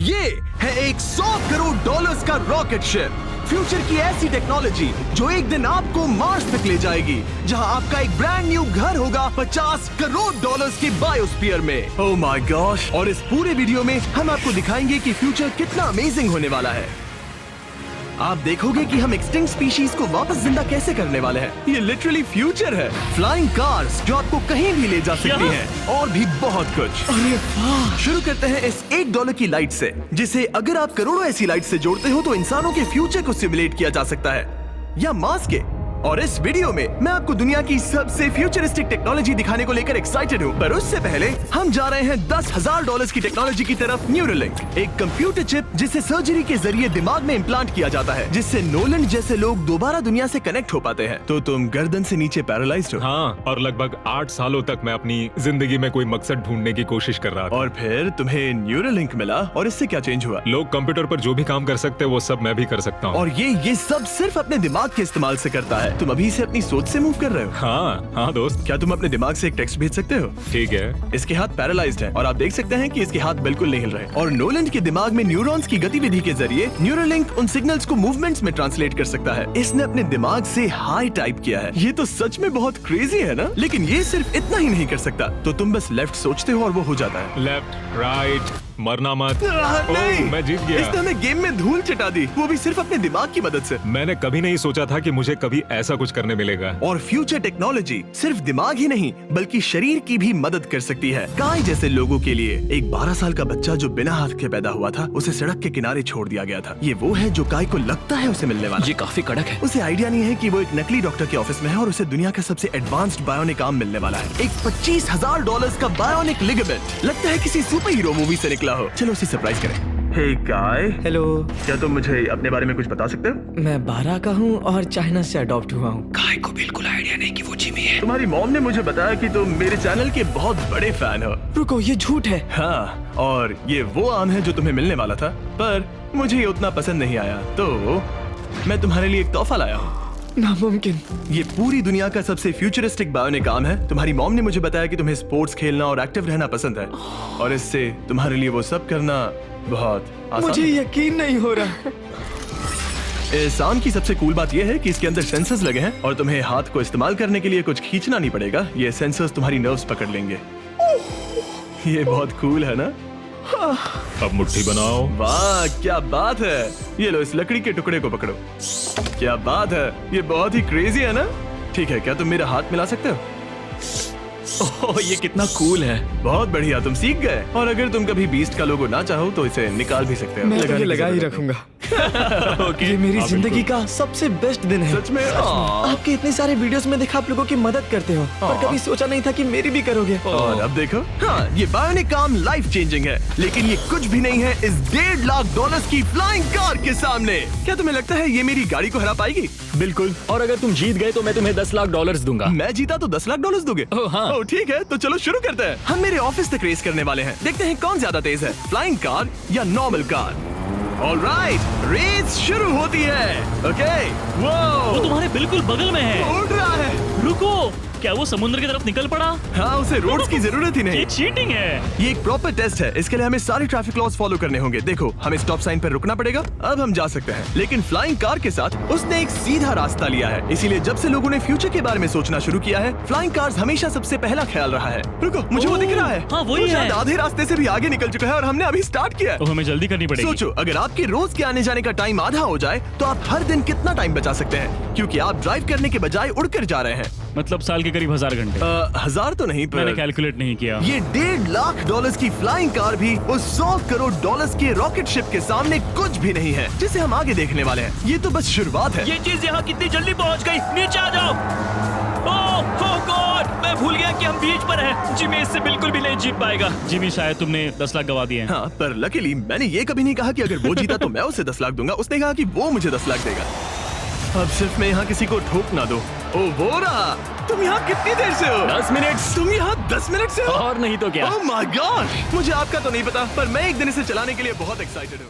ये है एक 100 करोड़ डॉलर्स का रॉकेट शिप। फ्यूचर की ऐसी टेक्नोलॉजी जो एक दिन आपको मार्स तक ले जाएगी, जहां आपका एक ब्रांड न्यू घर होगा 50 करोड़ डॉलर्स के बायोस्फीयर में। Oh my gosh! और इस पूरे वीडियो में हम आपको दिखाएंगे कि फ्यूचर कितना अमेजिंग होने वाला है। आप देखोगे कि हम एक्सटिंक्ट स्पीशीज को वापस जिंदा कैसे करने वाले हैं। ये लिटरली फ्यूचर है। फ्लाइंग कार्स जो आपको कहीं भी ले जा सकती हैं, और भी बहुत कुछ। अरे वाह! शुरू करते हैं इस $1 की लाइट से, जिसे अगर आप करोड़ों ऐसी लाइट से जोड़ते हो तो इंसानों के फ्यूचर को सिमुलेट किया जा सकता है, या मार्स के। और इस वीडियो में मैं आपको दुनिया की सबसे फ्यूचरिस्टिक टेक्नोलॉजी दिखाने को लेकर एक्साइटेड हूँ। पर उससे पहले हम जा रहे हैं $10,000 की टेक्नोलॉजी की तरफ, न्यूरोलिंक, एक कंप्यूटर चिप जिसे सर्जरी के जरिए दिमाग में इम्प्लांट किया जाता है, जिससे नोलन जैसे लोग दोबारा दुनिया से कनेक्ट हो पाते हैं। तो तुम गर्दन से नीचे पैरालाइज्ड हो। हाँ, और लगभग 8 सालों तक मैं अपनी जिंदगी में कोई मकसद ढूंढने की कोशिश कर रहा था। और फिर तुम्हें न्यूरोलिंक मिला, और इससे क्या चेंज हुआ? लोग कंप्यूटर पर जो भी काम कर सकते हैं वो सब मैं भी कर सकता हूँ। और ये सब सिर्फ अपने दिमाग के इस्तेमाल से करता है। तुम अभी से अपनी सोच से मूव कर रहे हो। हाँ दोस्त। क्या तुम अपने दिमाग से एक टेक्स्ट भेज सकते हो? ठीक है। इसके हाथ पैरालाइज्ड हैं, और आप देख सकते हैं कि इसके हाथ बिल्कुल नहीं हिल रहे। और नोलन के दिमाग में न्यूरॉन्स की गतिविधि के जरिए न्यूरोलिंक उन सिग्नल्स को मूवमेंट्स में ट्रांसलेट कर सकता है। इसने अपने दिमाग से हाई टाइप किया है। ये तो सच में बहुत क्रेजी है ना? लेकिन ये सिर्फ इतना ही नहीं कर सकता। तो तुम बस लेफ्ट सोचते हो और वो हो जाता है। लेफ्ट, राइट, मरना मत। नहीं, मैं जीत गया। इसने हमें गेम में धूल चटा दी, वो भी सिर्फ अपने दिमाग की मदद से। मैंने कभी नहीं सोचा था कि मुझे कभी ऐसा कुछ करने मिलेगा। और फ्यूचर टेक्नोलॉजी सिर्फ दिमाग ही नहीं बल्कि शरीर की भी मदद कर सकती है। काय जैसे लोगों के लिए एक 12 साल का बच्चा जो बिना हाथ के पैदा हुआ था, उसे सड़क के किनारे छोड़ दिया गया था। ये वो है जो काय को लगता है उसे मिलने वाला। ये काफी कड़क है। उसे आइडिया नहीं है कि वो एक नकली डॉक्टर के ऑफिस में है और उसे दुनिया का सबसे एडवांस्ड बायोनिक आर्म मिलने वाला है। एक $25,000 का बायोनिक लिगामेंट। लगता है किसी सुपर हीरो मूवी से निकला हो। चलो उसे सरप्राइज करें। हे काय, हेलो। क्या तुम मुझे अपने बारे में कुछ बता सकते हो? मैं 12 का हूँ और चाइना से अडॉप्ट हुआ हूँ। काय को बिल्कुल आइडिया नहीं कि वो जिमी है। तुम्हारी मॉम ने मुझे बताया कि तुम मेरे चैनल के बहुत बड़े फैन हो। रुको, ये झूठ है। हाँ, और ये वो आम है जो तुम्हें मिलने वाला था, पर मुझे ये उतना पसंद नहीं आया, तो मैं तुम्हारे लिए एक तोहफा लाया हूँ। नामुमकिन। ये पूरी दुनिया का सबसे फ्यूचरिस्टिक बायोनिक आर्म है। तुम्हारी मॉम ने मुझे बताया कि तुम्हें स्पोर्ट्स खेलना और एक्टिव रहना पसंद है, और इससे तुम्हारे लिए वो सब करना बहुत आसान मुझे है। यकीन नहीं हो रहा। इस आर्म की सबसे कूल बात यह है कि इसके अंदर सेंसर्स लगे हैं, और तुम्हें हाथ को इस्तेमाल करने के लिए कुछ खींचना नहीं पड़ेगा। ये सेंसर्स तुम्हारी नर्व्स पकड़ लेंगे। ये बहुत कूल है ना? अब मुट्ठी बनाओ। वाह, क्या बात है! ये लो, इस लकड़ी के टुकड़े को पकड़ो। क्या बात है! ये बहुत ही क्रेजी है ना? ठीक है, क्या तुम मेरा हाथ मिला सकते हो? ओह, ये कितना कूल है। बहुत बढ़िया, तुम सीख गए। और अगर तुम कभी बीस्ट का लोगो ना चाहो तो इसे निकाल भी सकते हो। मैं तो लगाने ये की लगा ही जरूरत रखूंगा। नहीं। ये मेरी हाँ, जिंदगी बिल्कुल। का सबसे बेस्ट दिन है। सच में? आपके इतने सारे वीडियोस में देखा आप लोगों की मदद करते हो, पर कभी सोचा नहीं था कि मेरी भी करोगे। और अब देखो, हाँ, ये बायोनिक आर्म लाइफ चेंजिंग है, लेकिन ये कुछ भी नहीं है इस $1.5 की फ्लाइंग कार के सामने। क्या तुम्हें लगता है ये मेरी गाड़ी को हरा पाएगी? बिल्कुल। और अगर तुम जीत गए तो मैं तुम्हें $10,00,000 दूंगा। मैं जीता तो $10,00,000 दोगे? ओह, हाँ। ओह, ठीक है, तो चलो शुरू करते हैं। हम मेरे ऑफिस तक रेस करने वाले हैं। देखते हैं कौन ज्यादा तेज है, फ्लाइंग कार या नॉर्मल कार। ऑलराइट, रेस शुरू होती है। ओके, वो तुम्हारे बिल्कुल बगल में है। उड़ रहा है। रुको, क्या वो समुद्र की तरफ निकल पड़ा? हाँ, उसे रोड्स की जरूरत ही ये नहीं। चीटिंग है। ये एक प्रॉपर टेस्ट है। इसके लिए हमें सारे ट्रैफिक लॉज फॉलो करने होंगे। देखो, हमें स्टॉप साइन पर रुकना पड़ेगा। अब हम जा सकते हैं, लेकिन फ्लाइंग कार के साथ उसने एक सीधा रास्ता लिया है। इसीलिए जब से लोगों ने फ्यूचर के बारे में सोचना शुरू किया है, फ्लाइंग कार्स हमेशा सबसे पहला ख्याल रहा है। रुको, मुझे वो दिख रहा है। हाँ, वही वो है। शायद आधे रास्ते से भी आगे निकल चुका है, और हमने अभी स्टार्ट किया है। तो हमें जल्दी करनी पड़ेगी। सोचो, अगर आपके रोज के आने जाने का टाइम आधा हो जाए तो आप हर दिन कितना टाइम बचा सकते हैं, क्योंकि आप ड्राइव करने के बजाय उड़कर जा रहे हैं। मतलब साल के करीब 1000 घंटे। 1000 तो नहीं, मैंने पर कैलकुलेट नहीं किया। ये $1.5 की फ्लाइंग कार भी उस $100 करोड़ के रॉकेट शिप के सामने कुछ भी नहीं है, जिसे हम आगे देखने वाले हैं। ये तो बस शुरुआत है। ये चीज यहाँ कितनी जल्दी पहुँच गई। नीचे आ जाओ। ओह गॉड, मैं भूल गया कि हम बीच पर हैं। जिमी इससे बिल्कुल भी नहीं जीत पाएगा। जिमी, शायद तुमने 10 लाख गवा दिए हैं। हाँ, पर लकीली मैंने ये कभी नहीं कहा कि अगर वो जीता तो मैं उसे 10 लाख दूंगा। उसने कहा कि वो मुझे 10 लाख देगा। अब सिर्फ मैं यहाँ किसी को ठोक ना दो। ओ, वो रहा। तुम यहाँ कितनी देर से हो? 10 मिनट। तुम यहाँ 10 मिनट से हो? और नहीं तो क्या। ओह माय गॉड, मुझे आपका तो नहीं पता, पर मैं एक दिन इसे चलाने के लिए बहुत एक्साइटेड हूँ।